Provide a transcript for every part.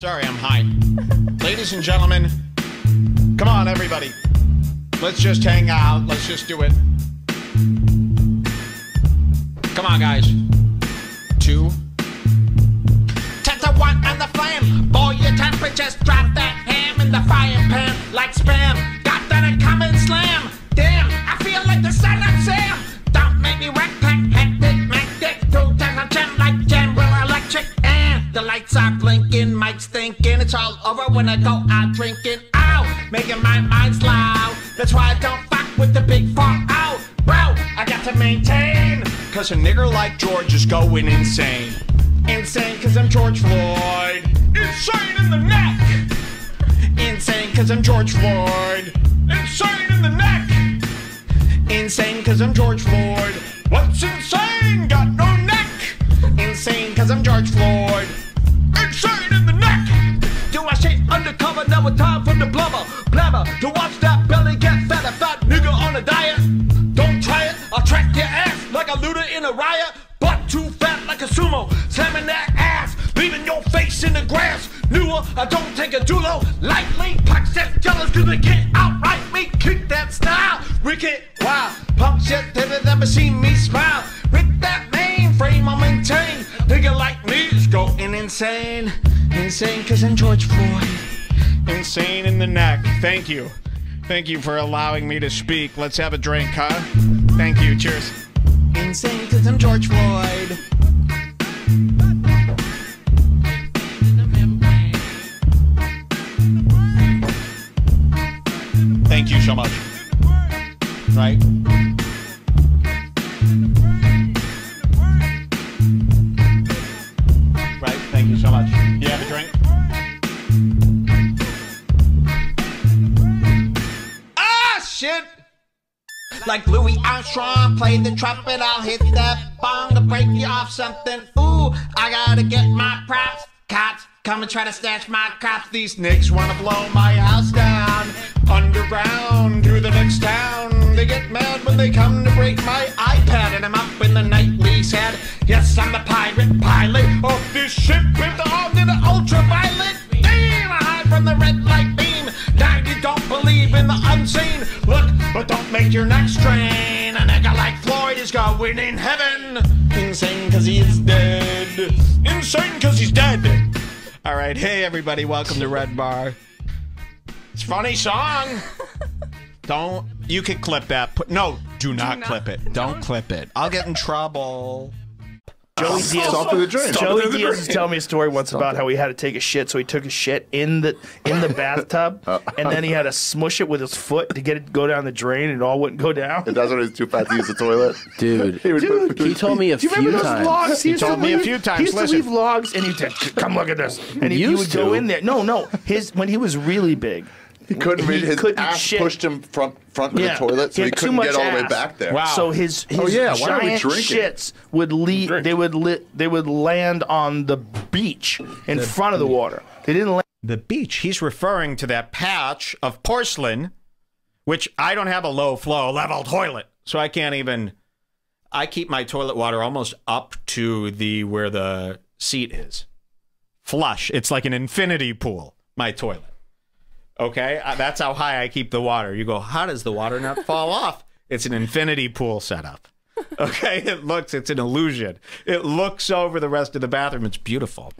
Sorry, I'm high. Ladies and gentlemen, come on, everybody. Let's just hang out. Let's just do it. Come on, guys. 2. 10 to 1 on the flame. Boil your temperatures. Drop that ham in the frying pan like spam. Got that and come and slam. Damn, I feel like the son of Sam. Don't make me wreck pack. Hectic, magnetic. 2 times a gem like General Electric. And the lights are blinking. Mike's thinking it's all over when I go out drinking. Ow, making my mind loud. That's why I don't fuck with the big fall out. Bro, I got to maintain. Cause a nigger like George is going insane. Insane cause I'm George Floyd. Insane in the neck. Insane cause I'm George Floyd. Insane in the neck. Insane cause I'm George Floyd. What's insane? Got no neck. Insane cause I'm George Floyd. Insane in the neck. Do I shit undercover? Now it's time for the blubber. Blabber. To watch that belly get fat. A fat nigga on a diet. Don't try it. I'll track your ass like a looter in a riot. Butt too fat like a sumo. Slamming that ass. Leaving your face in the grass. Newer, I don't take a dulo lightly. Punk shit jealous cause they can't outright me. Kick that style. Wicked, wow. Punk shit, they never seen me smile. With that mainframe I maintain. Nigga like me is going insane. Insane cause I'm George Floyd. Insane in the neck. Thank you. Thank you for allowing me to speak. Let's have a drink, huh? Thank you. Cheers. Insane cause I'm George Floyd. Thank you so much. Right? Right, thank you so much. You have a drink? Ah, shit! Like Louis Armstrong, play the trumpet, I'll hit that bong to break you off something. Ooh, I gotta get my props. Cops, come and try to snatch my crops. These nicks wanna blow my house down. Underground, through the next town. They get mad when they come to break my iPad. And I'm up in the nightly sad. Yes, I'm the pirate pilot of this ship with the all to the ultraviolet. Damn, I hide from the red light beam. Now you don't believe in the unseen. Look, but don't make your neck strain. A nigga like Floyd is going in heaven. Insane cause he is dead. Insane cause he's dead. All right, hey everybody, welcome to Redbar. It's a funny song. Don't, you can clip that. No, do not clip it. Don't clip it. I'll get in trouble. Joey Diaz was telling me a story once about how he had to take a shit, so he took a shit in the bathtub, and then he had to smush it with his foot to get it to go down the drain, and it all wouldn't go down. And that's when he was too fat to use the toilet. Dude, he told me a few times. He told me a few times. He used to leave logs, and he'd say, "Come look at this," and he would go in there. No, when he was really big. He couldn't read his ass shit. Pushed him front of the toilet, so he couldn't get all the way back there. Wow. So his giant shits would they would land on the beach in front of the water. They didn't land. The beach. He's referring to that patch of porcelain, which I don't have a low flow level toilet, so I can't even. I keep my toilet water almost up to where the seat is, flush. It's like an infinity pool. My toilet. Okay, that's how high I keep the water. You go, how does the water not fall off? It's an infinity pool setup. Okay, it's an illusion. It looks over the rest of the bathroom. It's beautiful.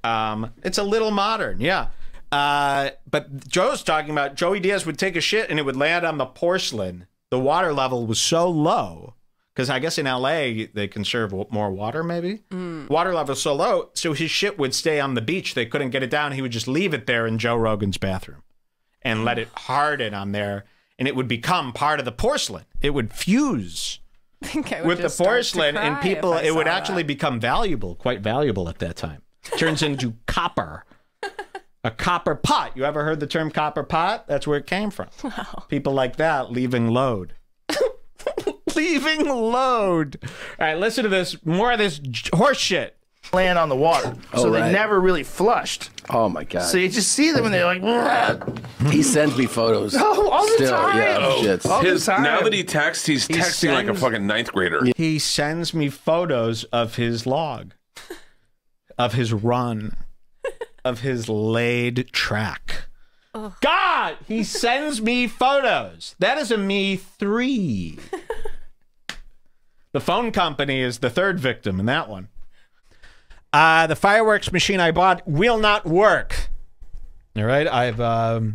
It's a little modern, yeah. But Joe's talking about Joey Diaz would take a shit and it would land on the porcelain. The water level was so low, because I guess in LA they conserve more water, maybe? Water level so low, so his shit would stay on the beach. They couldn't get it down. He would just leave it there in Joe Rogan's bathroom and let it harden on there, and it would become part of the porcelain. It would fuse with the porcelain, and people, it would actually become valuable, quite valuable at that time. Turns into copper. A copper pot. You ever heard the term copper pot? That's where it came from. Wow. People like that leaving load. Leaving load. All right, listen to this. More of this horse shit. Land on the water, so they never really flushed. Oh my god! So you just see them and they're like. Bleh. He sends me photos. All the time. Yeah, all the time. Now that he texts, he's texting like a fucking 9th grader. He sends me photos of his log, of his run. of his laid track. God, he sends me photos. That is a me 3. The phone company is the third victim in that one. The fireworks machine I bought will not work. All right, I've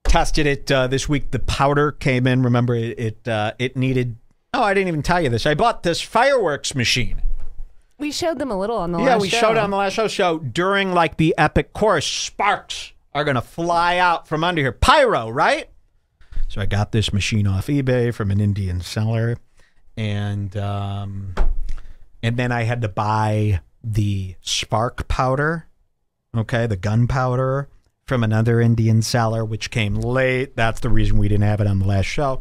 tested it this week. The powder came in. Remember, it needed... Oh, I didn't even tell you this. I bought this fireworks machine. We showed them a little on the last show. Yeah, we showed it on the last show. So during like the epic chorus, sparks are going to fly out from under here. Pyro, right? So I got this machine off eBay from an Indian seller. And then I had to buy the spark powder, okay, the gunpowder from another Indian seller, which came late. That's the reason we didn't have it on the last show.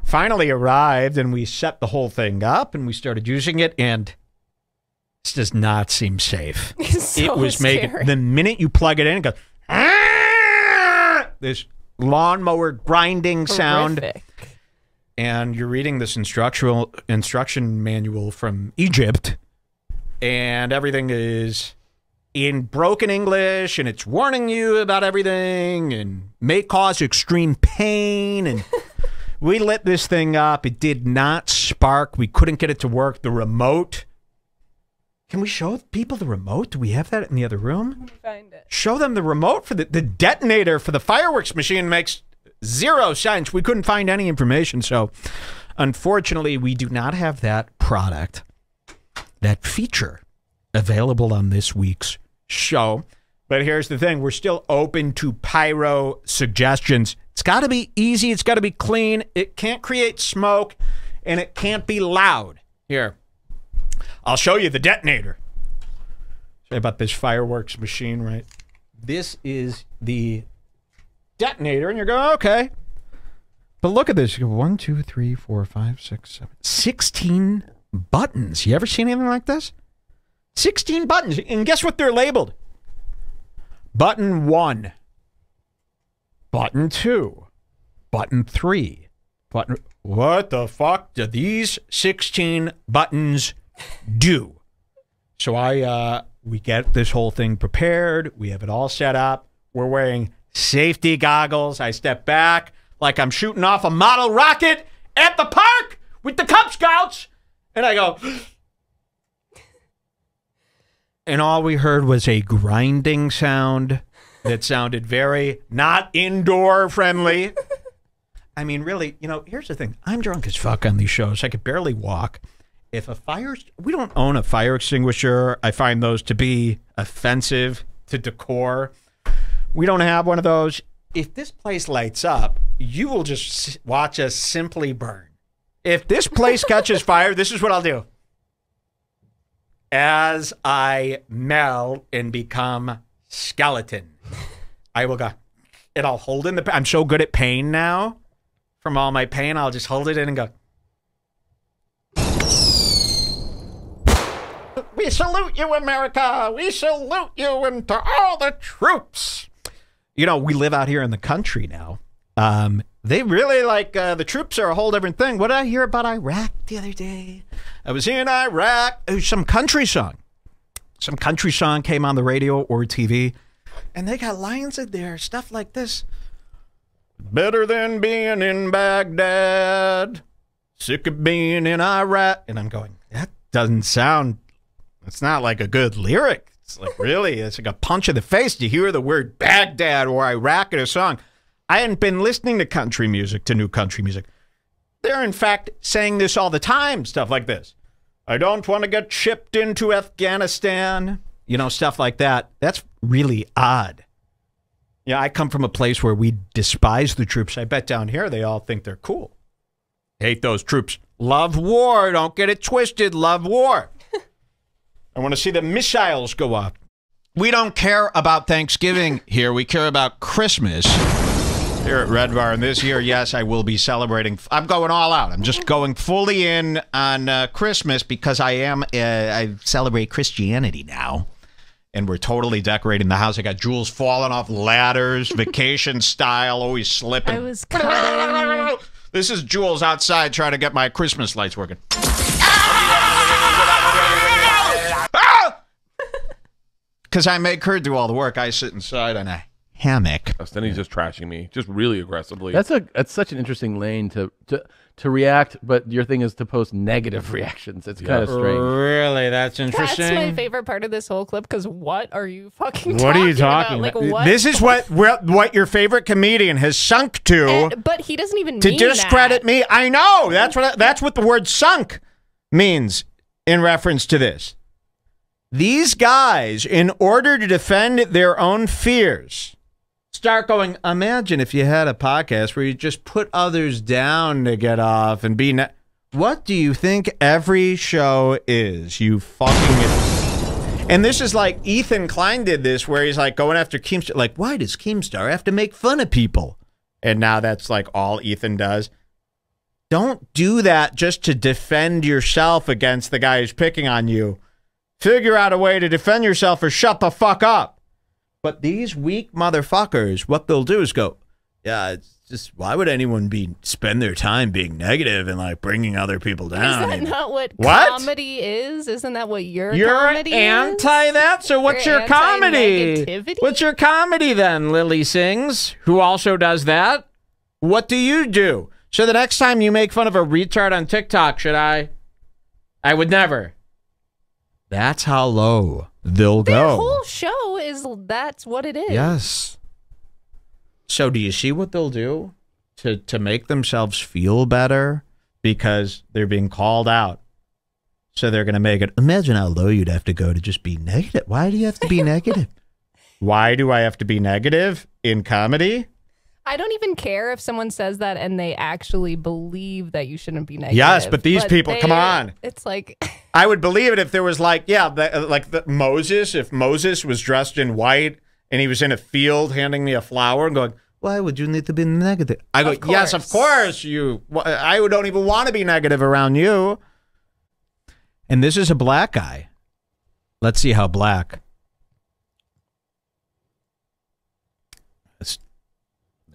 Finally arrived, and we set the whole thing up, and we started using it, and this does not seem safe. It was making, the minute you plug it in, it goes, ah! This lawnmower grinding sound. Horrific. And you're reading this instruction manual from Egypt, and everything is in broken English, and it's warning you about everything, and may cause extreme pain, and... We lit this thing up. It did not spark. We couldn't get it to work. The remote. Can we show people the remote? Do we have that in the other room? Let me find it. Show them the remote for the detonator for the fireworks machine makes 0 sense. We couldn't find any information. So, unfortunately, we do not have that product, that feature available on this week's show. But here's the thing. We're still open to pyro suggestions. It's got to be easy. It's got to be clean. It can't create smoke, and it can't be loud. Here, I'll show you the detonator. Say about this fireworks machine, right? This is the detonator, and you're going, okay. But look at this. You go 1, 2, 3, 4, 5, 6, 7, 16 buttons. You ever seen anything like this? 16 buttons. And guess what they're labeled? Button 1. Button 2, button 3, button... What the fuck do these 16 buttons do? So we get this whole thing prepared. We have it all set up. We're wearing safety goggles. I step back like I'm shooting off a model rocket at the park with the Cub Scouts. And I go... And all we heard was a grinding sound that sounded very not indoor friendly. I mean, really, you know, here's the thing. I'm drunk as fuck on these shows. I could barely walk. If a fire... We don't own a fire extinguisher. I find those to be offensive to decor. We don't have one of those. If this place lights up, you will just watch us simply burn. If this place catches fire, this is what I'll do. As I melt and become skeleton, I will go, and I'll hold in the... I'm so good at pain now. From all my pain, I'll just hold it in and go... We salute you, America! We salute you, and to all the troops! You know, we live out here in the country now. They really like... the troops are a whole different thing. What did I hear about Iraq the other day? I was in Iraq. It was some country song. Some country song came on the radio or TV. And they got lines in there, stuff like this. Better than being in Baghdad. Sick of being in Iraq. And I'm going, that doesn't sound... It's not like a good lyric. It's like, really, it's like a punch in the face to hear the word Baghdad or Iraq in a song. I hadn't been listening to country music, to new country music. They're, in fact, saying this all the time, stuff like this. I don't want to get shipped into Afghanistan. You know, stuff like that. That's really odd. Yeah, I come from a place where we despise the troops. I bet down here they all think they're cool. Hate those troops. Love war. Don't get it twisted. Love war. I want to see the missiles go up. We don't care about Thanksgiving here. We care about Christmas here at Redbar. And this year, yes, I will be celebrating. I'm going all out. I'm just going fully in on Christmas because I celebrate Christianity now. And we're totally decorating the house. I got Jules falling off ladders, vacation style, always slipping. I was cutting. This is Jules outside trying to get my Christmas lights working. because I make her do all the work. I sit inside on a hammock. Then he's just trashing me, just really aggressively. That's such an interesting lane to react, but your thing is to post negative reactions. It's kind of strange. Really, that's interesting. That's my favorite part of this whole clip because what are you fucking What are you talking about? about? Like, what? This is what your favorite comedian has sunk to. But he doesn't even to mean discredit that. me. I know. That's what the word sunk means in reference to this. These guys, in order to defend their own fears, start going, imagine if you had a podcast where you just put others down to get off and be... What do you think every show is, you fucking... And this is like Ethan Klein did this, where he's like going after Keemstar. Like, why does Keemstar have to make fun of people? And now that's like all Ethan does. Don't do that just to defend yourself against the guy who's picking on you. Figure out a way to defend yourself or shut the fuck up. But these weak motherfuckers, what they'll do is go, yeah, it's just, why would anyone spend their time being negative and like bringing other people down? Is that not what comedy is? Isn't that what your comedy is? You're anti that? So what's your comedy? What's your comedy then, Lily Sings, who also does that? What do you do? So the next time you make fun of a retard on TikTok, should I? I would never. That's how low they'll go. Their whole show is that's what it is. Yes. So do you see what they'll do to make themselves feel better because they're being called out? So they're going to make it. Imagine how low you'd have to go to just be negative. Why do you have to be negative? Why do I have to be negative in comedy? I don't even care if someone says that and they actually believe that you shouldn't be negative. Yes, but these people, come on. It's like... I would believe it if there was like, Moses, if Moses was dressed in white and he was in a field handing me a flower and going, why would you need to be negative? I go, yes, of course. I don't even want to be negative around you. And this is a black guy. Let's see how black.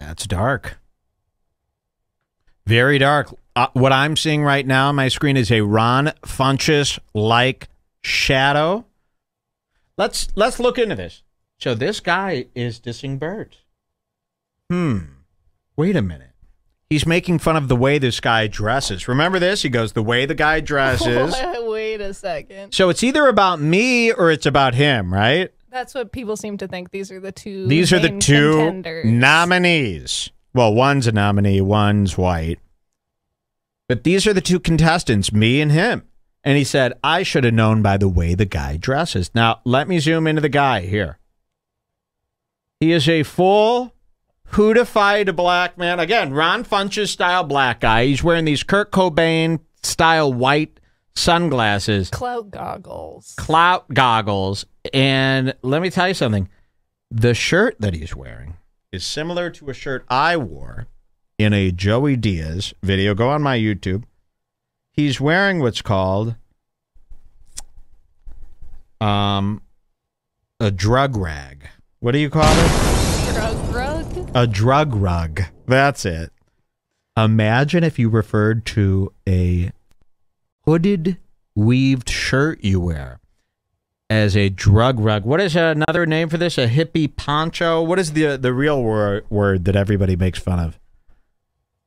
That's dark. Very dark. What I'm seeing right now on my screen is a Ron Funches-like shadow. Let's look into this. So this guy is dissing Bert. Wait a minute. He's making fun of the way this guy dresses. Remember this? He goes, the way the guy dresses. Wait a second. So it's either about me or it's about him, right? That's what people seem to think. These are the two contenders. Nominees. Well, one's a nominee, one's white. But these are the two contestants, me and him. And he said, I should have known by the way the guy dresses. Now, let me zoom into the guy here. He is a full hoodified black man. Again, Ron Funches style black guy. He's wearing these Kurt Cobain style white sunglasses. Clout goggles. And let me tell you something. The shirt that he's wearing is similar to a shirt I wore in a Joey Diaz video. Go on my YouTube. He's wearing what's called a drug rag. What do you call it? Drug rug? A drug rug. That's it. Imagine if you referred to a hooded, weaved shirt you wear as a drug rug. What is another name for this? A hippie poncho? What is the real word that everybody makes fun of?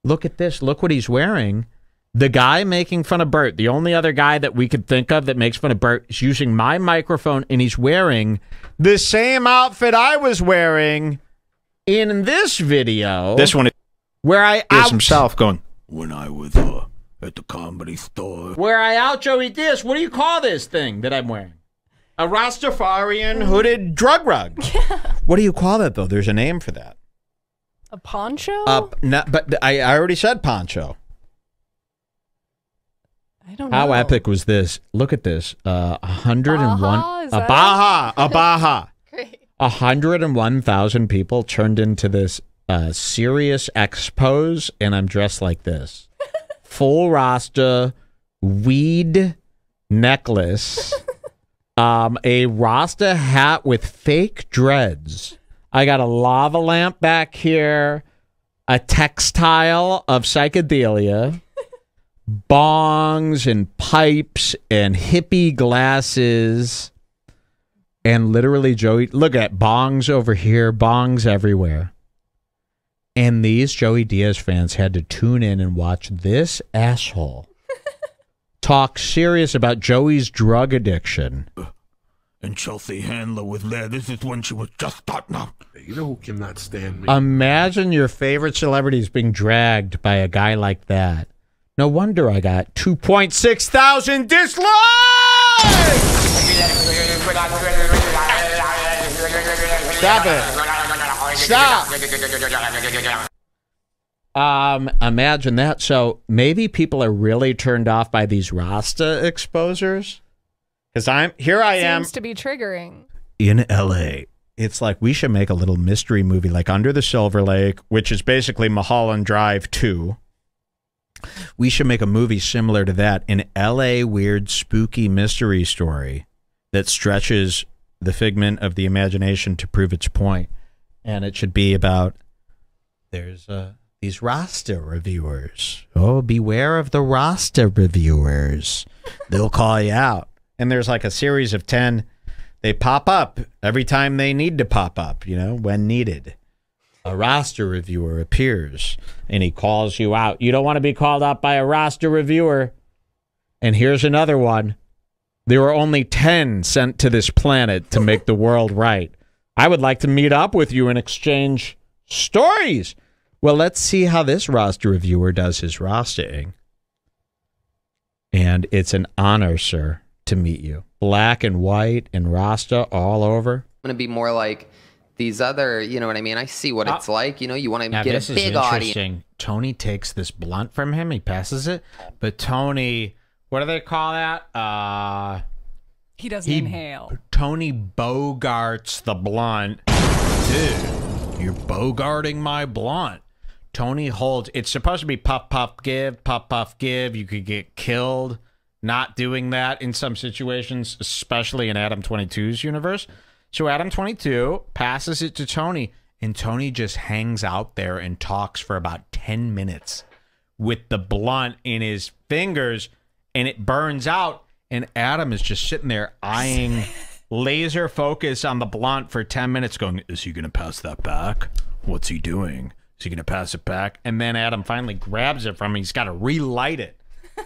Look at this. Look what he's wearing. The guy making fun of Bert, the only other guy that we could think of that makes fun of Bert, is using my microphone, and he's wearing the same outfit I was wearing in this video. This one where I is himself going, when I was at the comedy store. Where I out Joey Diaz. What do you call this thing that I'm wearing? A Rastafarian hooded drug rug. What do you call that, though? There's a name for that. A poncho? No, but I already said poncho. I don't know. How epic was this? Look at this. 101. Baja? A Baja. Great. 101,000 people turned into this serious expose, and I'm dressed like this. Full Rasta, weed necklace, a Rasta hat with fake dreads. I got a lava lamp back here, a textile of psychedelia, bongs and pipes and hippie glasses. And literally, Joey, look at bongs over here, bongs everywhere. And these Joey Diaz fans had to tune in and watch this asshole talk serious about Joey's drug addiction. And Chelsea Handler was there. This is when she was just starting out. You know who cannot stand me? Imagine your favorite celebrities being dragged by a guy like that. No wonder I got 2.6 thousand dislikes! Stop it. Stop. Imagine that. So maybe people are really turned off by these Rasta exposers. Because I am. Seems to be triggering. In LA. It's like we should make a little mystery movie like Under the Silver Lake, which is basically Mulholland Drive 2. We should make a movie similar to that, an LA weird spooky mystery story that stretches the figment of the imagination to prove its point. And it should be about there's these Rasta reviewers. Oh, beware of the Rasta reviewers. They'll call you out. And there's like a series of 10. They pop up every time they need to pop up, you know, when needed. A Rasta reviewer appears and he calls you out. You don't want to be called out by a Rasta reviewer. And here's another one. There were only 10 sent to this planet to make the world right. I would like to meet up with you and exchange stories. Well, let's see how this Rasta reviewer does his Rastaing. And it's an honor, sir, to meet you. Black and white and Rasta all over. I'm going to be more like these other, you know what I mean? I see what it's like. You know, you want to get a big audience. Tony takes this blunt from him. He passes it. But Tony, what do they call that? He doesn't inhale. Tony bogarts the blunt. Dude, you're bogarting my blunt. Tony holds, it's supposed to be puff, puff, give, puff, puff, give. You could get killed not doing that in some situations, especially in Adam 22's universe. So Adam 22 passes it to Tony, and Tony just hangs out there and talks for about 10 minutes with the blunt in his fingers, and it burns out, and Adam is just sitting there eyeing laser focus on the blunt for 10 minutes going, is he going to pass that back? What's he doing? Is he going to pass it back? And then Adam finally grabs it from him. He's got to relight it.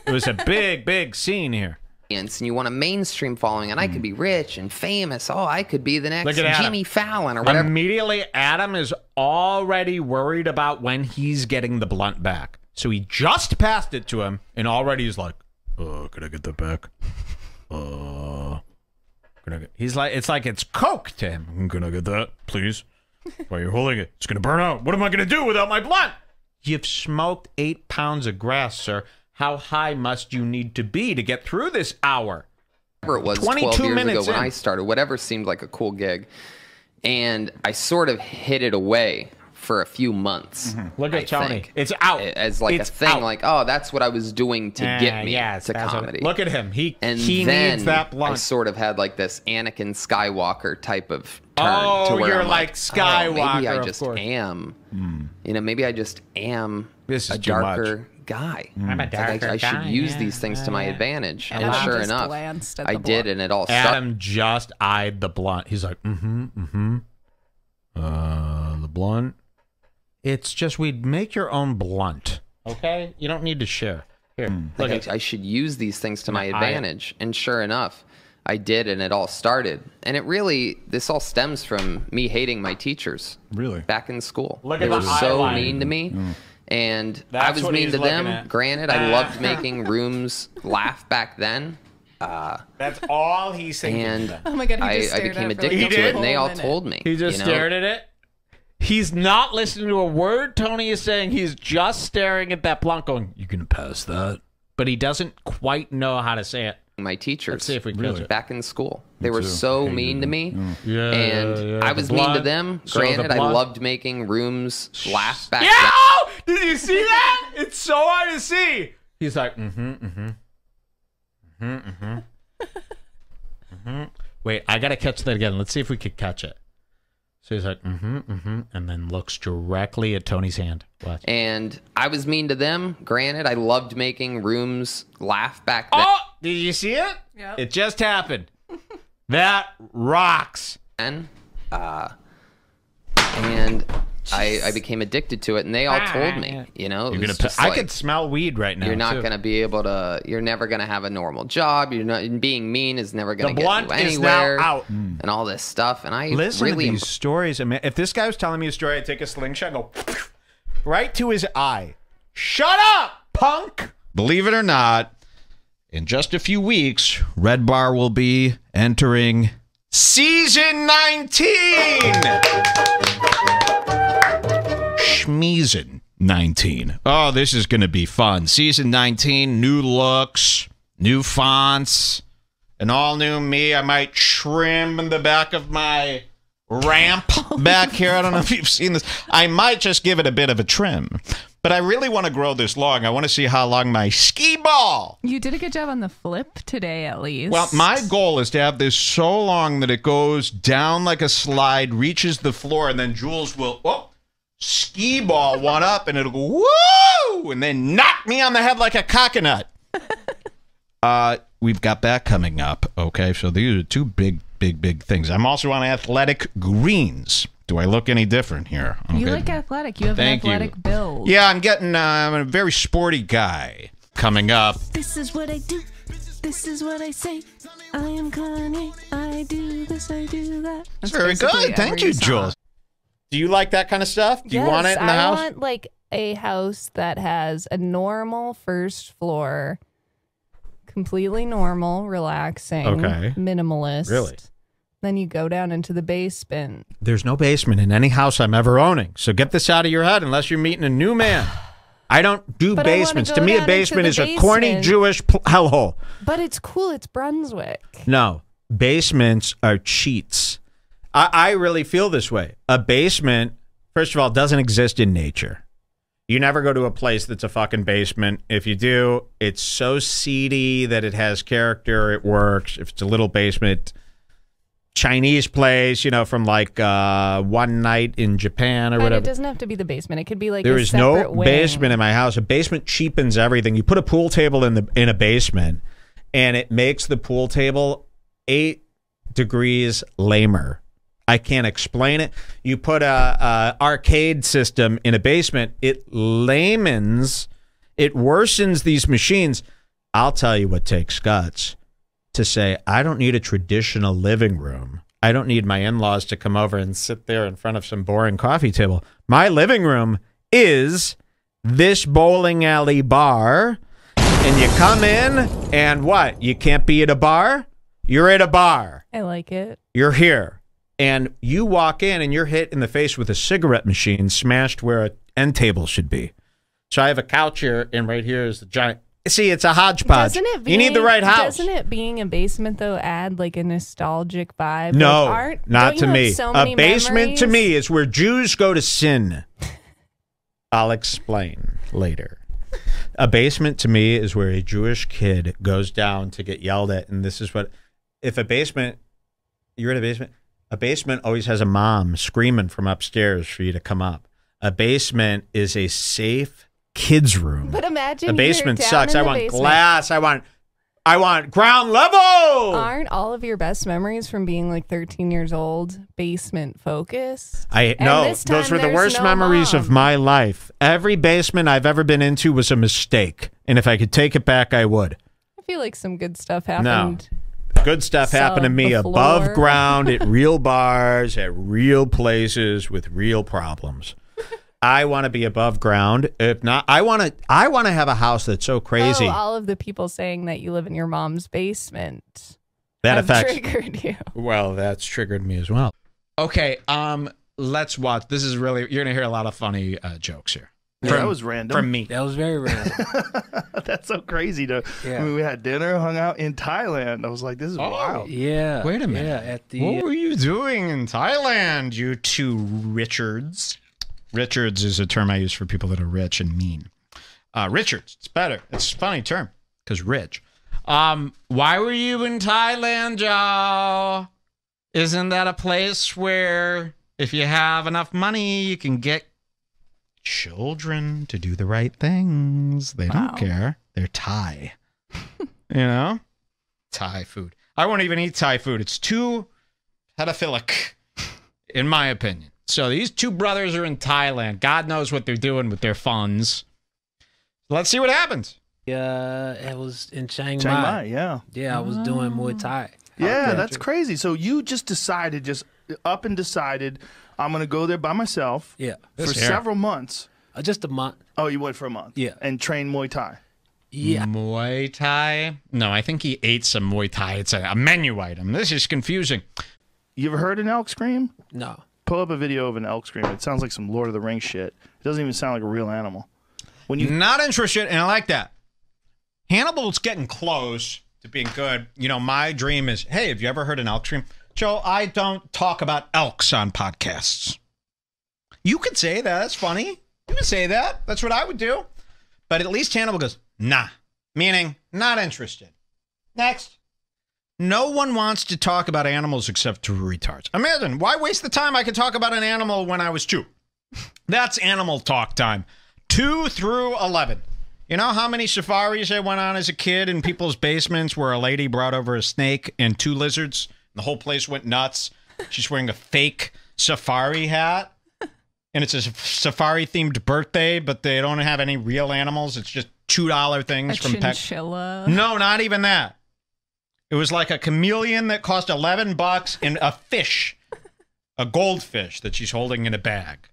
It was a big, big scene here. And you want a mainstream following, and I could be rich and famous. Oh, I could be the next Jimmy Fallon or whatever. Immediately, Adam is already worried about when he's getting the blunt back. So he just passed it to him, and already he's like, can I get that back? He's like, it's Coke to him. Can I get that, please? While you're holding it, it's going to burn out. What am I going to do without my blunt? You've smoked 8 pounds of grass, sir. How high must you need to be to get through this hour? Whatever it was 12 years ago when I started, whatever seemed like a cool gig. And I sort of hid it away for a few months. Look at Tony. It's out. As like a thing, like, oh, that's what I was doing to get me to comedy. Look at him. He then needs that blunt. I sort of had like this Anakin Skywalker type of turn. Oh, to where you're I'm like Skywalker, maybe I just am. You know, maybe I just am a darker guy. I'm a darker I should use these things to my advantage. And sure enough, I did, and it all started. Adam just eyed the blunt. He's like, the blunt. It's just, we'd make your own blunt. Okay? You don't need to share. Here, look I should use these things to my advantage. And sure enough, I did, and it all started. And it really, this all stems from me hating my teachers. Really? Back in school. They were so mean to me. And I was mean to them. Granted, I loved making rooms laugh back then. That's all he's thinking. And oh my God, I became addicted to it, and they all told me. He just stared at it. He's not listening to a word Tony is saying. He's just staring at that blunt going, you can pass that. But he doesn't quite know how to say it. My teachers, let's see if we can back in school, they were so mean to me, and I was mean to them. Granted, I loved making rooms laugh back then. Did you see that? It's so hard to see. He's like, Wait, I gotta catch that again. Let's see if we could catch it. So he's like, and then looks directly at Tony's hand. Watch. And I was mean to them. Granted, I loved making rooms laugh back then. Oh, did you see it? Yeah. It just happened. That rocks. And I became addicted to it, and they all told me, you know, I could smell weed right now. You're not going to be able to. You're never going to have a normal job. You're not. Being mean is never going to get you anywhere. Is now out. And all this stuff. And I listen really to these stories. I mean, if this guy was telling me a story, I'd take a slingshot and go right to his eye. Shut up, punk! Believe it or not, in just a few weeks, Redbar will be entering season 19. Schmeezin 19. Oh, this is going to be fun. Season 19, new looks, new fonts, an all-new me. I might trim the back of my ramp back here. I don't know if you've seen this. I might just give it a bit of a trim. But I really want to grow this long. I want to see how long my skee ball. You did a good job on the flip today, at least. Well, my goal is to have this so long that it goes down like a slide, reaches the floor, and then Jules will... skee ball one up, and it'll go woo, and then knock me on the head like a coconut. We've got that coming up. Okay, so these are two big things. I'm also on athletic greens. Do I look any different here? Okay. You look athletic. You have an athletic build. Yeah, I'm a very sporty guy. Coming up. This is what I do. This is what I say. I am Kanye. I do this. I do that. That's very good. Thank you, Jules. Do you like that kind of stuff? Do you want it in the house? I want like a house that has a normal first floor, completely normal, relaxing, minimalist. Really? Then you go down into the basement. There's no basement in any house I'm ever owning. So get this out of your head unless you're meeting a new man. I don't do basements. To me, a basement is a corny Jewish hellhole. But it's cool. It's Brunswick. No, basements are cheats. I really feel this way. A basement, first of all, doesn't exist in nature. You never go to a place that's a fucking basement. If you do, it's so seedy that it has character. It works. If it's a little basement, Chinese place, you know, from like One Night in Japan or whatever. It doesn't have to be the basement. It could be like there is no basement in my house. A basement cheapens everything. You put a pool table in a basement, and it makes the pool table 8 degrees lamer. I can't explain it. You put a arcade system in a basement, it worsens these machines. I'll tell you what takes guts to say, I don't need a traditional living room. I don't need my in-laws to come over and sit there in front of some boring coffee table. My living room is this bowling alley bar, and you come in, and what? You can't be at a bar? You're at a bar. I like it. You're here. And you walk in and you're hit in the face with a cigarette machine smashed where an end table should be. So I have a couch here, and right here is the giant. See, it's a hodgepodge. You need the right house. Doesn't it being a basement, though, add like a nostalgic vibe? No, like, not to me. A basement to me is where Jews go to sin. I'll explain later. A basement to me is where a Jewish kid goes down to get yelled at. And this is what, if a basement, you're in a basement. A basement always has a mom screaming from upstairs for you to come up. A basement is a safe kids' room. But imagine a basement down sucks. In I the want basement. glass. I want ground level. Aren't all of your best memories from being like 13 years old basement focused? No, those were the worst memories of my life. Every basement I've ever been into was a mistake, and if I could take it back, I would. I feel like some good stuff happened. No. Good stuff happened to me above ground at real bars, at real places with real problems. I want to be above ground. If not, I want to have a house that's so crazy. Oh, all of the people saying that you live in your mom's basement. That have triggered you. Well, that's triggered me as well. Okay, let's watch. This is really, you're gonna hear a lot of funny jokes here. Yeah, that was random. From me. That was very random. That's so crazy. I mean, we had dinner, hung out in Thailand. I was like, this is wild. Yeah. Wait a minute. Yeah, what were you doing in Thailand, you two Richards? Richards is a term I use for people that are rich and mean. Richards, it's better. It's a funny term because rich. Why were you in Thailand, Joe? Isn't that a place where if you have enough money, you can get children to do the right things? They don't care. They're Thai. You know? Thai food. I won't even eat Thai food. It's too pedophilic, in my opinion. So these two brothers are in Thailand. God knows what they're doing with their funds. Let's see what happens. Yeah, it was in Chiang Mai. Chiang Mai, yeah. Yeah, I was doing Muay Thai. Yeah, that's crazy. So you just decided, I'm going to go there by myself. Yeah. For several months. Just a month. Oh, you went for a month. Yeah. And train Muay Thai. Yeah. Muay Thai? No, I think he ate some Muay Thai. It's a menu item. This is confusing. You ever heard an elk scream? No. Pull up a video of an elk scream. It sounds like some Lord of the Rings shit. It doesn't even sound like a real animal. Not interested, and I like that. Hannibal's getting close to being good. You know, my dream is, hey, have you ever heard an elk scream? Joe, I don't talk about elks on podcasts. You could say that. That's funny. You could say that. That's what I would do. But at least Hannibal goes, nah. Meaning, not interested. Next. No one wants to talk about animals except two retards. Imagine, why waste the time? I could talk about an animal when I was 2. That's animal talk time. 2 through 11. You know how many safaris I went on as a kid in people's basements where a lady brought over a snake and 2 lizards? The whole place went nuts. She's wearing a fake safari hat. And it's a safari-themed birthday, but they don't have any real animals. It's just $2 things from chinchilla. No, not even that. It was like a chameleon that cost $11 and a fish. A goldfish that she's holding in a bag.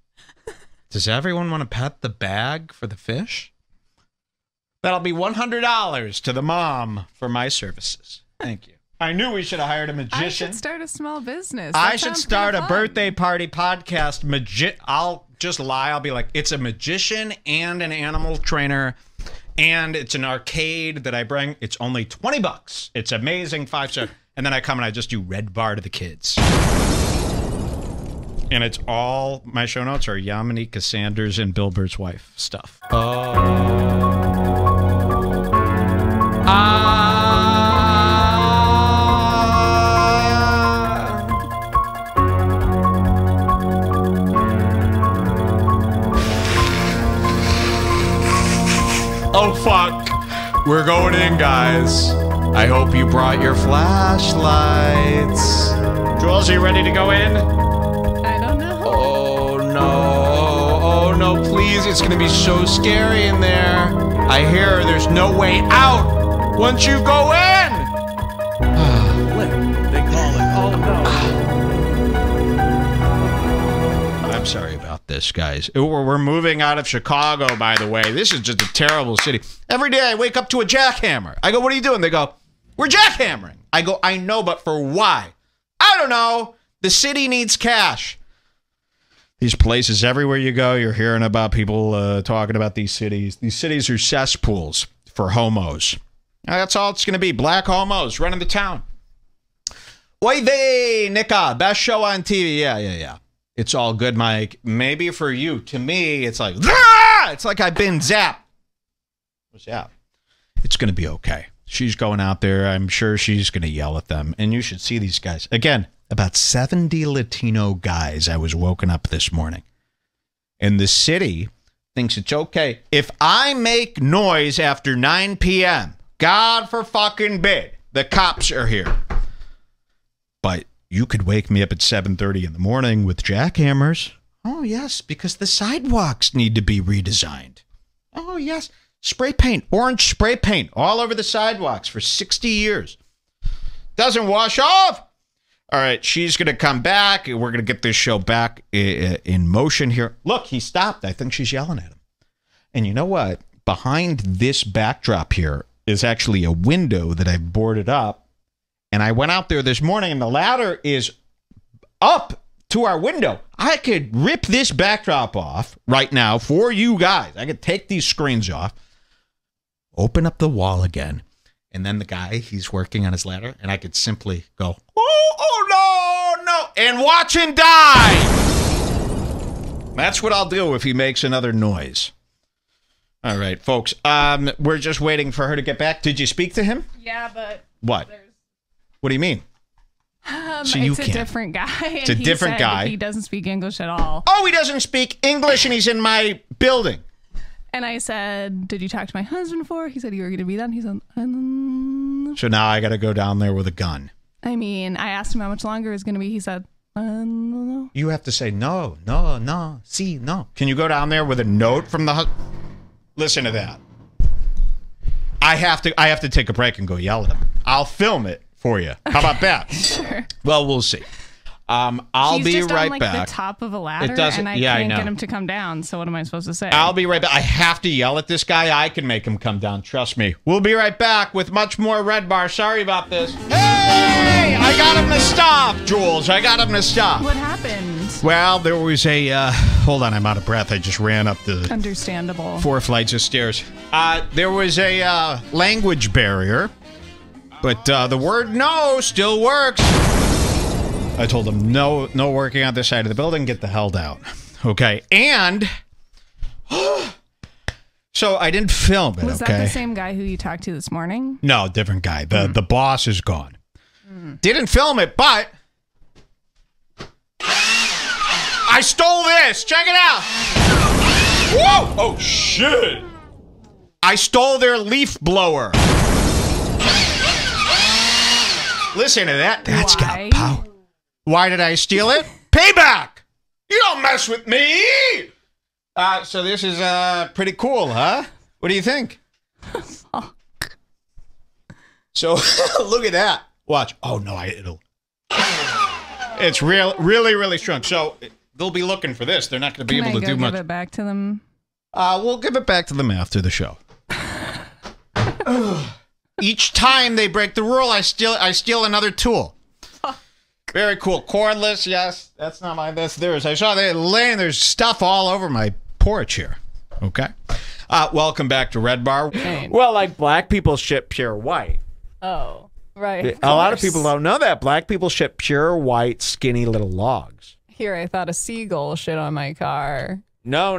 Does everyone want to pet the bag for the fish? That'll be $100 to the mom for my services. Thank you. I knew we should have hired a magician. I should start a small business. I should start a birthday party podcast. I'll just lie. I'll be like, it's a magician and an animal trainer, and it's an arcade that I bring. It's only $20. It's amazing. 5-star. And then I come and I just do Redbar to the kids. And it's all, my show notes are Yamanika Sanders and Bill Burr's wife stuff. Oh, fuck. We're going in, guys. I hope you brought your flashlights. Jules, are you ready to go in? I don't know. Oh, no. Oh, no, please. It's going to be so scary in there. I hear there's no way out once you go in. They call it. Oh, no. I'm sorry about this, guys. We're moving out of Chicago, by the way. This is just a terrible city. Every day I wake up to a jackhammer. I go, what are you doing? They go, we're jackhammering. I go, I know, but for why? I don't know. The city needs cash. These places, everywhere you go, you're hearing about people talking about these cities. These cities are cesspools for homos. That's all it's going to be. Black homos running the town. Oy vey, Nika, best show on TV. Yeah. It's all good, Mike. Maybe for you. To me, it's like, it's like I've been zapped. What's that? It's going to be okay. She's going out there. I'm sure she's going to yell at them. And you should see these guys. Again, about 70 Latino guys I was woken up this morning. And the city thinks it's okay. If I make noise after 9 p.m., God for fucking bid, the cops are here. But you could wake me up at 7:30 in the morning with jackhammers. Oh, yes, because the sidewalks need to be redesigned. Oh, yes. Spray paint, orange spray paint all over the sidewalks for 60 years. Doesn't wash off. All right, she's going to come back. We're going to get this show back in motion here. Look, he stopped. I think she's yelling at him. And you know what? Behind this backdrop here is actually a window that I've boarded up. And I went out there this morning, and the ladder is up to our window. I could rip this backdrop off right now for you guys. I could take these screens off, open up the wall again, and then the guy, he's working on his ladder, and I could simply go, oh, no, and watch him die. That's what I'll do if he makes another noise. All right, folks, we're just waiting for her to get back. Did you speak to him? Yeah, but... What? What do you mean? So it's a different guy. It's a different guy. He doesn't speak English at all. Oh, he doesn't speak English, and he's in my building. And I said, did you talk to my husband before? He said you were going to be done. He said, So now I got to go down there with a gun. I mean, I asked him how much longer it was going to be. He said, no. You have to say no. See, no. Can you go down there with a note from the... Listen to that. I have to take a break and go yell at him. I'll film it for you. How about that? Sure. Well, we'll see. I'll He's be just right on, like, back. the top of a ladder, doesn't- and I yeah, I can't know. get him to come down. So what am I supposed to say? I'll be right back. I have to yell at this guy. I can make him come down. Trust me. We'll be right back with much more Red Bar. Sorry about this. Hey! I got him to stop, Jules. I got him to stop. What happened? Well, there was a... hold on, I'm out of breath. I just ran up the... Understandable. 4 flights of stairs. There was a language barrier, but the word no still works. I told him, no working on this side of the building. Get the hell down. Okay. And so I didn't film it, Was that the same guy who you talked to this morning? No, different guy. The boss is gone. Didn't film it, but I stole this. Check it out. Whoa! Oh, shit. I stole their leaf blower. Listen to that. That's got power. Why did I steal it? Payback! You don't mess with me! So this is pretty cool, huh? What do you think? So, look at that. Watch. Oh, no, it'll... It's really strong. So, they'll be looking for this. They're not going to be able to do much. Give it back to them? We'll give it back to them after the show. Each time they break the rule, I steal another tool. Very cool. Cordless, yes. That's not mine. That's theirs. I saw they laying there's stuff all over my porch here. Okay. Welcome back to Red Bar. Well, like black people ship pure white. Oh, right. A lot of people don't know that. Black people ship pure white, skinny little logs. Here, I thought a seagull shit on my car. No.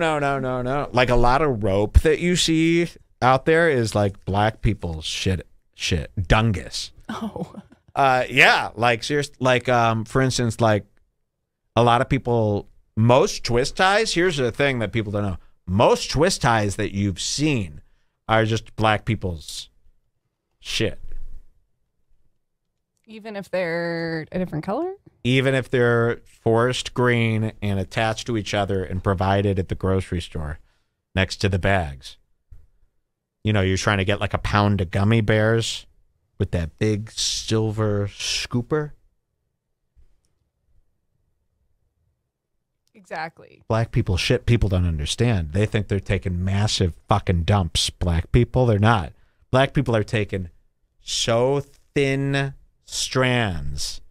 Like a lot of rope that you see out there is like black people's shit, dungus. Oh. Yeah, like seriously, like for instance, like a lot of people, most twist ties. Here's the thing that people don't know: most twist ties that you've seen are just black people's shit. Even if they're a different color? Even if they're forest green and attached to each other and provided at the grocery store next to the bags. You know, you're trying to get like a pound of gummy bears with that big silver scooper. Exactly. Black people shit people don't understand. They think they're taking massive fucking dumps. Black people, they're not. Black people are taking so thin strands.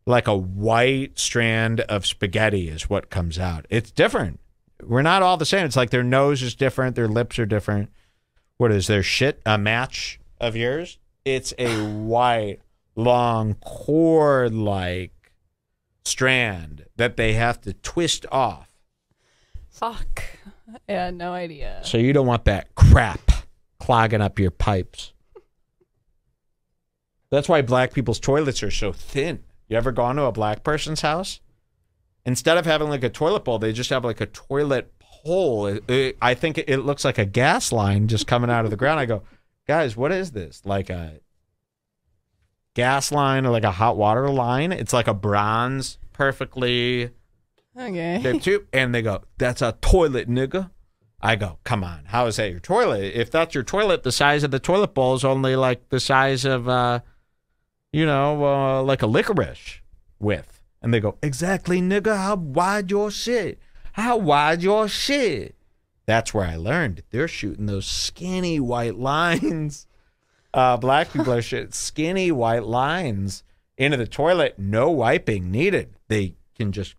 Like a white strand of spaghetti is what comes out. It's different. We're not all the same. It's like their nose is different. Their lips are different. What is their shit? A match of yours? It's a white, long, cord-like strand that they have to twist off. Fuck. I had no idea. So you don't want that crap clogging up your pipes. That's why black people's toilets are so thin. You ever gone to a black person's house? Instead of having like a toilet bowl, they just have like a toilet hole. I think it looks like a gas line just coming out of the ground. I go, guys, what is this? Like a gas line or like a hot water line? It's like a bronze, perfectly shaped tube. And they go, that's a toilet, nigga. I go, come on, how is that your toilet? If that's your toilet, the size of the toilet bowl is only like the size of, like a licorice width. And they go, exactly, nigga, how wide your shit? How wide your shit? That's where I learned. They're shooting those skinny white lines. Black people are shooting skinny white lines into the toilet. No wiping needed. They can just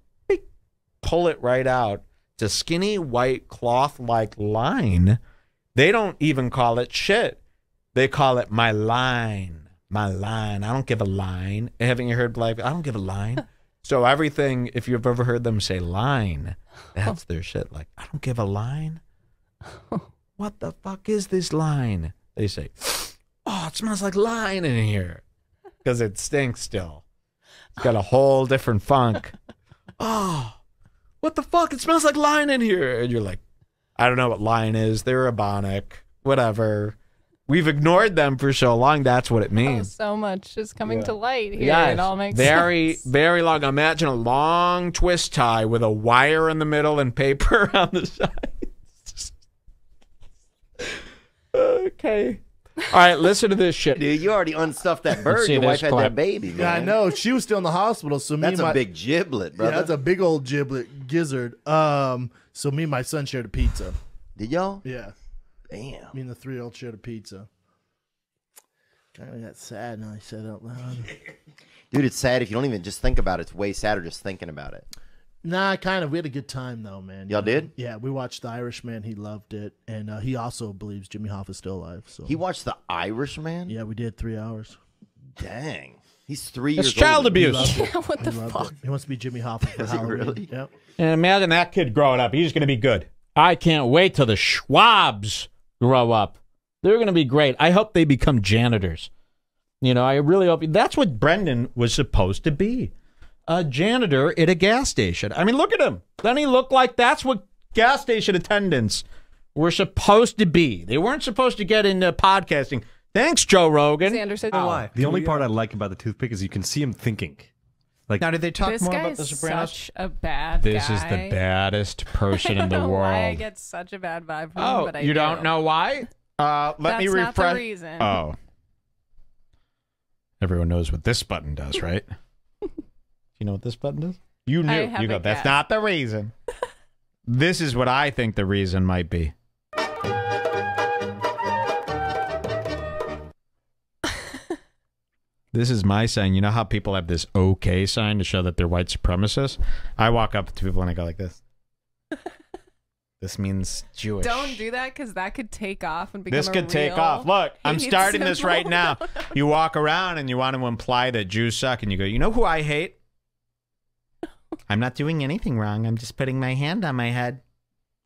pull it right out. It's a skinny white cloth-like line. They don't even call it shit. They call it my line. My line. I don't give a line. Haven't you heard black? I don't give a line. So everything, if you've ever heard them say line, that's their shit. Like, I don't give a line. What the fuck is this line? They say, oh, it smells like line in here. Because it stinks still. It's got a whole different funk. Oh, what the fuck? It smells like line in here. And you're like, I don't know what line is. They're Ebonic. Whatever. We've ignored them for so long. That's what it Oh, means. so much is coming to light here. Yes. It all makes very, sense. very long. Imagine a long twist tie with a wire in the middle and paper on the sides. Okay. All right, listen to this shit. Dude, you already unstuffed that bird. see Your wife this had that clip. baby, man. Yeah, I know. She was still in the hospital. So That's a big giblet, brother. Yeah, that's a big old giblet gizzard. So me and my son shared a pizza. Did y'all? Yeah. Damn. Me and the 3-year-old shared a pizza. Kind of got sad now I said it out loud. Dude, it's sad if you don't even just think about it. It's way sadder just thinking about it. Nah, kind of. We had a good time though, man. Y'all did? Yeah, we watched The Irishman. He loved it, and he also believes Jimmy Hoffa is still alive. So He watched The Irishman? yeah, we did 3 hours. Dang. He's 3 That's years child old. abuse. What the fuck? He wants to be Jimmy Hoffa for Does he Halloween. really? Yep. And imagine that kid growing up. He's going to be good. I can't wait till the Schwabs grow up. They're going to be great. I hope they become janitors. You know, I really hope. That's what Brendan was supposed to be. A janitor at a gas station. I mean, look at him. Doesn't he look like that's what gas station attendants were supposed to be? They weren't supposed to get into podcasting. Thanks, Joe Rogan. Xander said Why? The only part I like about the toothpick is you can see him thinking. Like, now, did they talk This more guy about The is Sopranos? such a bad This guy. is the baddest person I in don't the know world. why I get such a bad vibe from him, Oh, but I you do. don't know why? Let me That's refresh. not the reason. Oh. Everyone knows what this button does, right? You know what this button does? You knew. I have You go, a that's guess." not the reason. This is what I think the reason might be. This is my sign. You know how people have this okay sign to show that they're white supremacists? I walk up to people and I go like this. This means Jewish. Don't do that because that could take off and become This a could take real off. Look, I'm hate starting this symbol. right now. You walk around and you want to imply that Jews suck, and you go, you know who I hate? I'm not doing anything wrong. I'm just putting my hand on my head.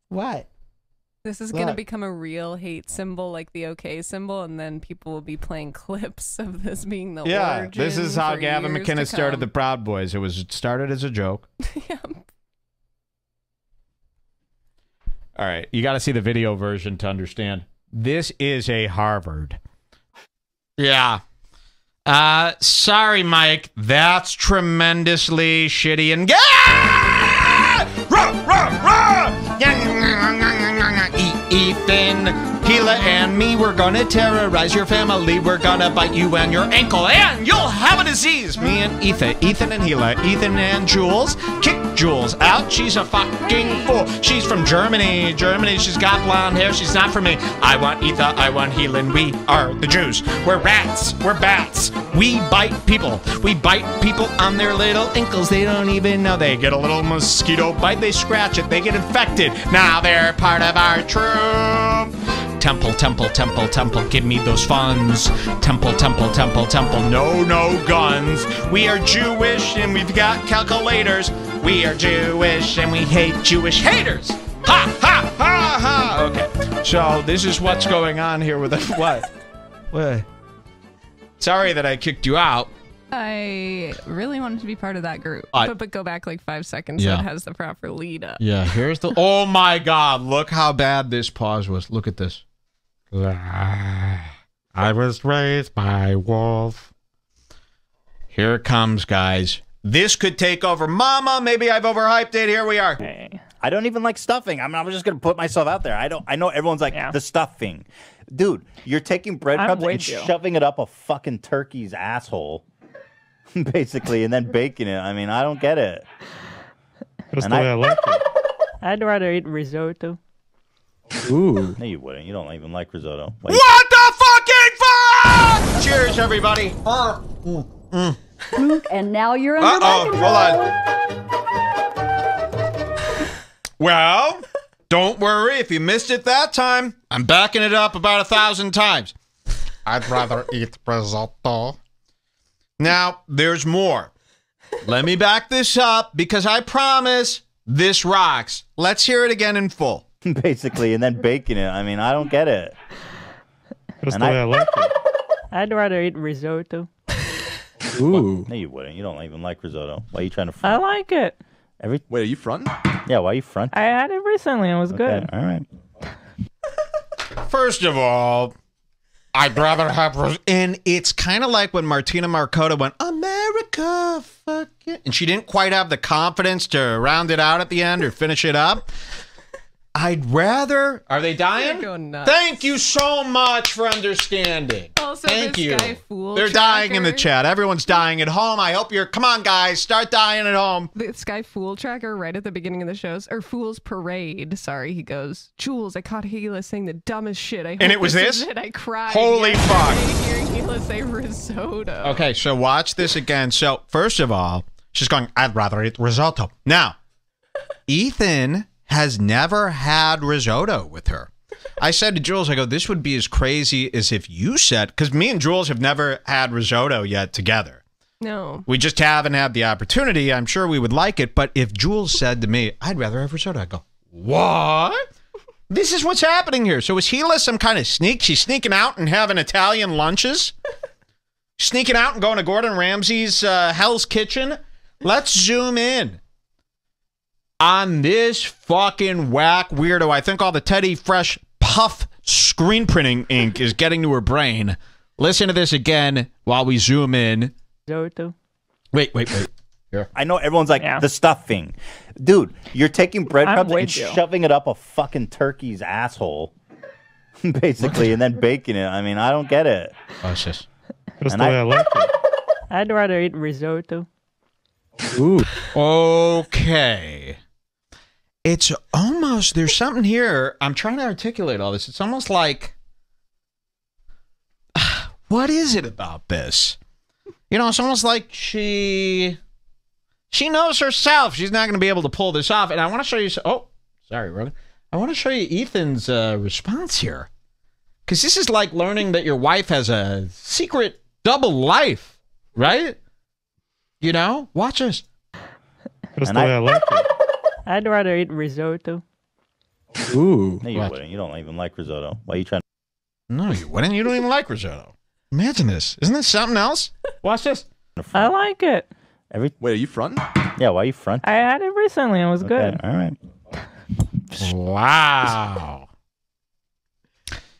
What? This is going to Look. become a real hate symbol, like the OK symbol, and then people will be playing clips of this being the Yeah, origin. this is how for Gavin years to McInnes started come. the Proud Boys. It started as a joke. All right, you got to see the video version to understand. This is a Harvard. Yeah. Sorry, Mike. That's tremendously shitty and gay. Ethan, Gila, and me, we're gonna terrorize your family. We're gonna bite you and your ankle, and you'll have a disease. Me and Ethan and Gila, Ethan and Jules. Kick Jules out. She's a fucking fool. She's from Germany. She's got blonde hair. She's not for me. I want Etha. I want Helen. We are the Jews. We're rats. We're bats. We bite people. We bite people on their little ankles. They don't even know. They get a little mosquito bite. They scratch it. They get infected. Now they're part of our troop. Temple, give me those funds. Temple, no guns. We are Jewish and we've got calculators. We are Jewish and we hate Jewish haters. Ha, ha, ha, ha. Okay, so this is what's going on here with the, what? What? Sorry that I kicked you out. I really wanted to be part of that group, but go back like 5 seconds Yeah. so it has the proper lead up. Yeah, here's the. Oh my God! Look how bad this pause was. Look at this. I was raised by wolf. Here it comes, guys. This could take over. Mama, maybe I've overhyped it. Here we are. I don't even like stuffing. I'm just gonna put myself out there. I know everyone's like the stuffing, dude. You're taking breadcrumbs and shoving it up a fucking turkey's asshole, basically, and then baking it. I mean, I don't get it. That's the way I like it. I'd rather eat risotto. Ooh. No, you wouldn't. You don't even like risotto. Why What the fucking fuck? Cheers, everybody. And now you're under my control. Hold on. Well, don't worry. If you missed it that time, I'm backing it up about 1,000 times. I'd rather eat risotto. Now, there's more. Let me back this up because I promise this rocks. Let's hear it again in full. basically, and then baking it. I mean, I don't get it. That's And the way I like it. I'd rather eat risotto. Ooh. No, you wouldn't. You don't even like risotto. Why are you trying to I like it. Wait, are you fronting? Yeah, why are you fronting? I had it recently. It was good. All right. First of all, I'd rather have, and it's kind of like when Martina Marcota went, America, fuck it. And she didn't quite have the confidence to round it out at the end or finish it up. I'd rather. Are they dying? Thank you so much for understanding. Also, thank this you. guy Fool They're Tracker. dying in the chat. Everyone's dying at home. I hope you're. Come on, guys, start dying at home. This guy Fool Tracker right at the beginning of the shows, or Fool's Parade. Sorry, he goes, Jules, I caught Gila saying the dumbest shit. And it was this? I cried. Holy fuck! Hearing Gila say risotto. Okay, so watch this again. So first of all, she's going, I'd rather eat risotto. Now, Ethan has never had risotto with her. I said to Jules, I go, this would be as crazy as if you said, because me and Jules have never had risotto yet together. No. We just haven't had the opportunity. I'm sure we would like it, but if Jules said to me, I'd rather have risotto, I'd go, what? This is what's happening here. So is Gila some kind of sneak? She's sneaking out and having Italian lunches? Sneaking out and going to Gordon Ramsay's Hell's Kitchen? Let's zoom in on this fucking whack weirdo. I think all the Teddy Fresh Puff screen printing ink is getting to her brain. Listen to this again while we zoom in. Wait. Here. I know everyone's like, the stuffing. Dude, you're taking breadcrumbs and shoving it up a fucking turkey's asshole, basically, and then baking it. I mean, I don't get it. Watch this. That's the way I like it. I'd rather eat risotto. Ooh. Okay. It's almost, there's something here. I'm trying to articulate all this. It's almost like, what is it about this? You know, it's almost like she knows herself. She's not going to be able to pull this off. And I want to show you, oh, sorry, Rogan. I want to show you Ethan's response here. Because this is like learning that your wife has a secret double life, right? You know, watch this. That's the way I like it. I'd rather eat risotto. Ooh. No, you wouldn't. You don't even like risotto. Why are you trying to... No, you wouldn't. You don't even like risotto. Imagine this. Isn't this something else? Watch this. I like it. Wait, are you fronting? Yeah, why are you fronting? I had it recently. It was good. All right. Wow.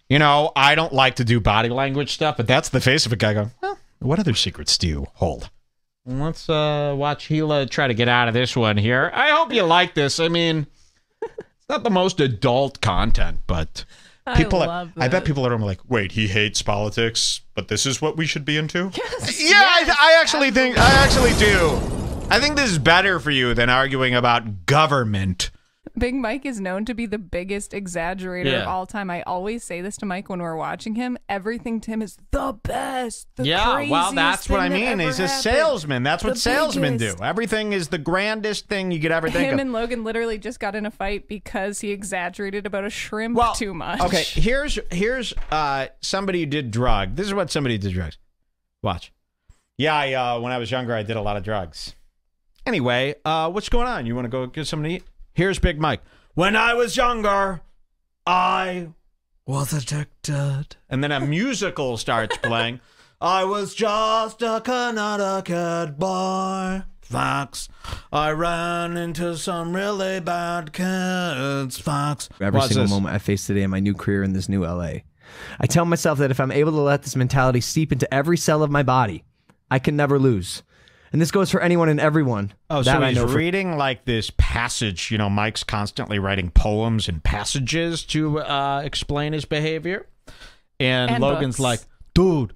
You know, I don't like to do body language stuff, but that's the face of a guy going, well, what other secrets do you hold? Let's watch Gila try to get out of this one here. I hope you like this. I mean, it's not the most adult content, but people I bet people at home are like, wait, he hates politics, but this is what we should be into? Yes, yeah, I actually do. I think this is better for you than arguing about government. Big Mike is known to be the biggest exaggerator of all time. I always say this to Mike when we're watching him. Everything to him is the best. The Well, that's what I mean. He's a salesman. That's what salesmen do. biggest. Everything is the grandest thing you could ever think Him of. and Logan literally just got in a fight because he exaggerated about a shrimp too much. Okay, here's somebody who did drug. This is what somebody who did drugs. Watch. Yeah, when I was younger, I did a lot of drugs. Anyway, what's going on? You want to go get something to eat? Here's Big Mike. When I was younger, I was addicted. And then a musical starts playing. I was just a Connecticut boy. Facts. I ran into some really bad kids. Facts. Every single moment I face today in my new career in this new LA. I tell myself that if I'm able to let this mentality seep into every cell of my body, I can never lose. And this goes for anyone and everyone. Oh, so he's reading like this passage. You know, Mike's constantly writing poems and passages to explain his behavior. And Logan's books. like, dude,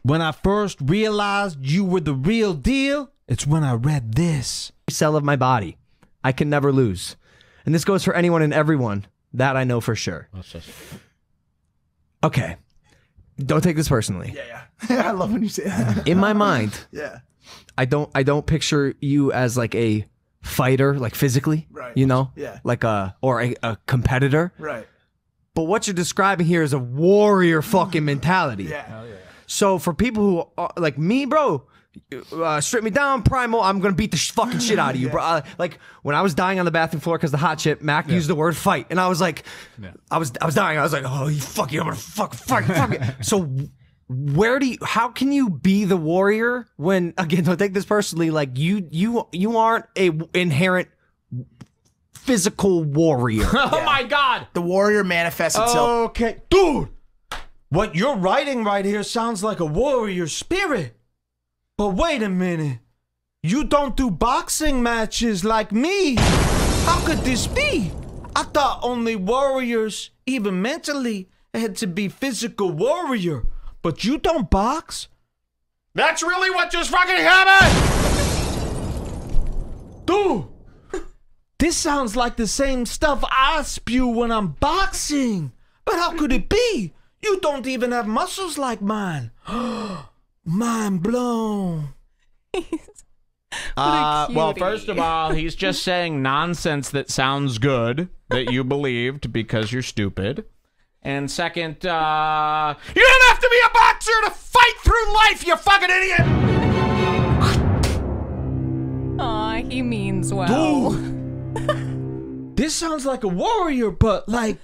when I first realized you were the real deal, it's when I read this. Cell of my body. I can never lose. And this goes for anyone and everyone. That I know for sure. Okay. Don't take this personally. I love when you say that. In my mind, Yeah. I don't picture you as like a fighter, like physically, Right. you know, Yeah. like a competitor. Right. But what you're describing here is a warrior fucking mentality. Yeah. So for people who are like me, bro, strip me down, primal, I'm gonna beat the fucking shit out of you, bro. Like when I was dying on the bathroom floor because the hot shit, Mac used the word fight, and I was like, I was dying. I was like, oh, you fuck you, I'm gonna fuck it. So how can you be the warrior when, again, don't take this personally, like you aren't a inherent physical warrior. Oh my God. The warrior manifests itself. Okay, dude. What you're writing right here sounds like a warrior spirit. But wait a minute. You don't do boxing matches like me. How could this be? I thought only warriors, even mentally, had to be physical warrior. But you don't box? That's really what just fucking happened! Dude! This sounds like the same stuff I spew when I'm boxing. But how could it be? You don't even have muscles like mine. Mind blown. Well, first of all, he's just saying nonsense that sounds good that you believed because you're stupid. And second, you don't have to be a boxer to fight through life, you fucking idiot! Aw, he means well. Dude, this sounds like a warrior, but like,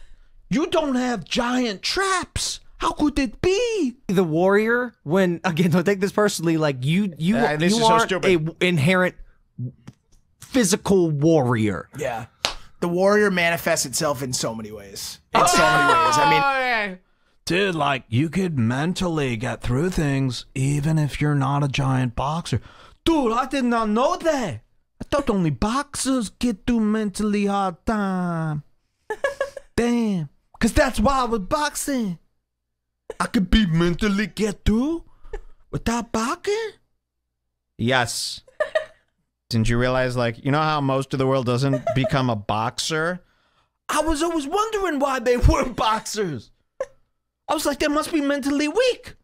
you don't have giant traps. How could it be? The warrior, when again, don't take this personally. Like you aren't a inherent physical warrior. Yeah, the warrior manifests itself in so many ways. In so many ways. I mean, dude, like you could mentally get through things even if you're not a giant boxer. Dude, I did not know that. I thought only boxers get through mentally hard time. Damn, cause that's why I was boxing. I could be mentally get through without boxing? Yes. Didn't you realize, like, you know how most of the world doesn't become a boxer? I was always wondering why they weren't boxers. I was like, they must be mentally weak.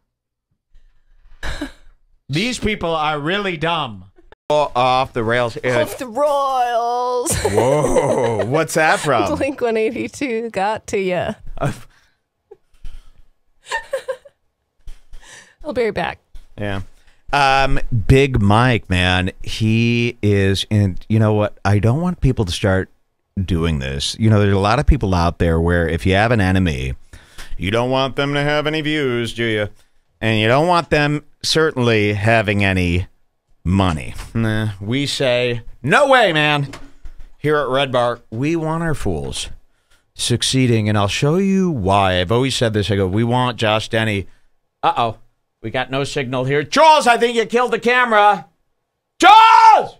These people are really dumb. Off the rails. Off the royals. Whoa, what's that from? Blink 182 got to you. I'll be right back. Yeah. Big Mike, man, he is in, you know what? I don't want people to start doing this. You know, there's a lot of people out there where if you have an enemy, you don't want them to have any views, do you? And you don't want them certainly having any money. Nah, we say, no way, man. Here at Redbar, we want our fools succeeding, and I'll show you why. I've always said this. I go, we want Josh Denny. Uh-oh. We got no signal here. Jules, I think you killed the camera. Jules!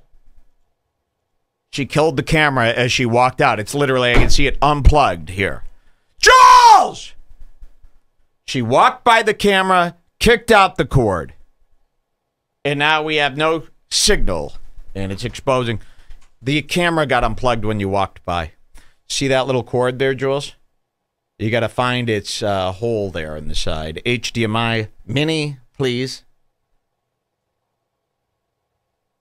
She killed the camera as she walked out. It's literally, I can see it unplugged here. Jules! She walked by the camera, kicked out the cord. And now we have no signal. And it's exposing. The camera got unplugged when you walked by. See that little cord there, Jules? You got to find its hole there in the side. HDMI mini, please.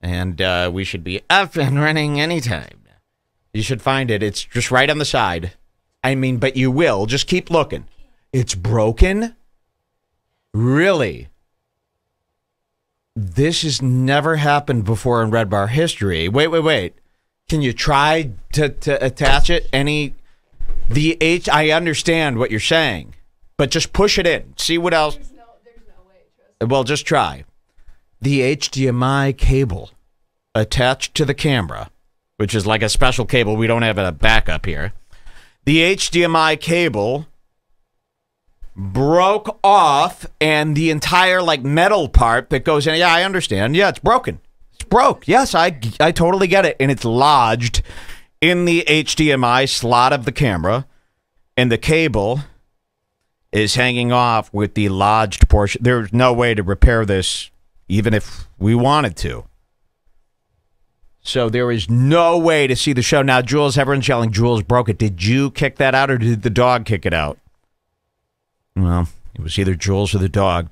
And we should be up and running anytime. You should find it. It's just right on the side. I mean, but you will. Just keep looking. It's broken? Really? This has never happened before in Redbar history. Wait. Can you try to attach it? I understand what you're saying, but just push it in. See what else. There's no way. Well, just try. The HDMI cable attached to the camera, which is like a special cable. We don't have a backup here. The HDMI cable broke off, and the entire like metal part that goes in. Yeah, I understand. Yeah, it's broken. It's broke. Yes, I totally get it, and it's lodged in the HDMI slot of the camera, and the cable is hanging off with the lodged portion. There's no way to repair this, even if we wanted to. So there is no way to see the show. Now, Jules, everyone's yelling, Jules broke it. Did you kick that out, or did the dog kick it out? Well, it was either Jules or the dog.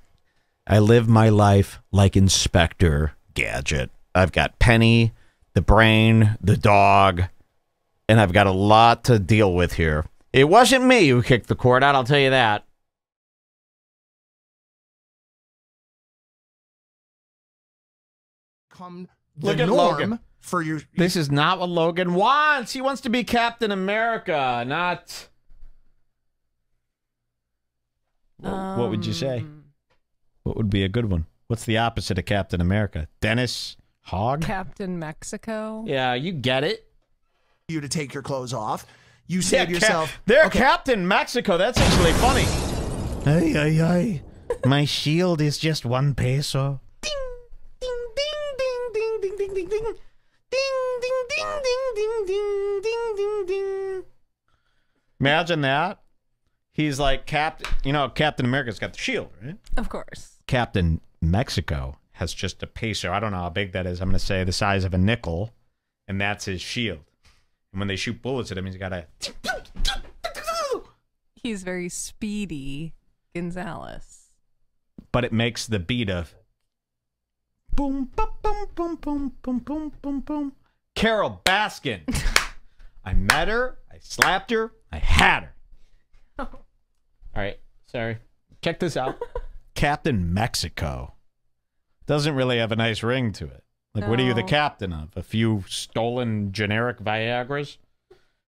I live my life like Inspector Gadget. I've got Penny, the brain, the dog, and I've got a lot to deal with here. It wasn't me who kicked the cord out, I'll tell you that. Look at Logan. For your. This is not what Logan wants. He wants to be Captain America, not... What would you say? What would be a good one? What's the opposite of Captain America? Dennis Hogg? Captain Mexico. Yeah, you get it. You to take your clothes off. You say to yourself, Captain Mexico. That's actually funny. Ay, ay, ay. My shield is just 1 peso. Imagine that. He's like Captain America's got the shield, right? Of course. Captain Mexico has just a peso. I don't know how big that is. I'm going to say the size of a nickel, and that's his shield. And when they shoot bullets at him, he's got a... He's very speedy, Gonzalez. But it makes the beat of... Boom, boom, boom, boom, boom, boom, boom, boom, boom. Carol Baskin. I met her. I slapped her. I had her. All right. Sorry. Check this out. Captain Mexico. Doesn't really have a nice ring to it. Like, what are you the captain of? A few stolen generic Viagras?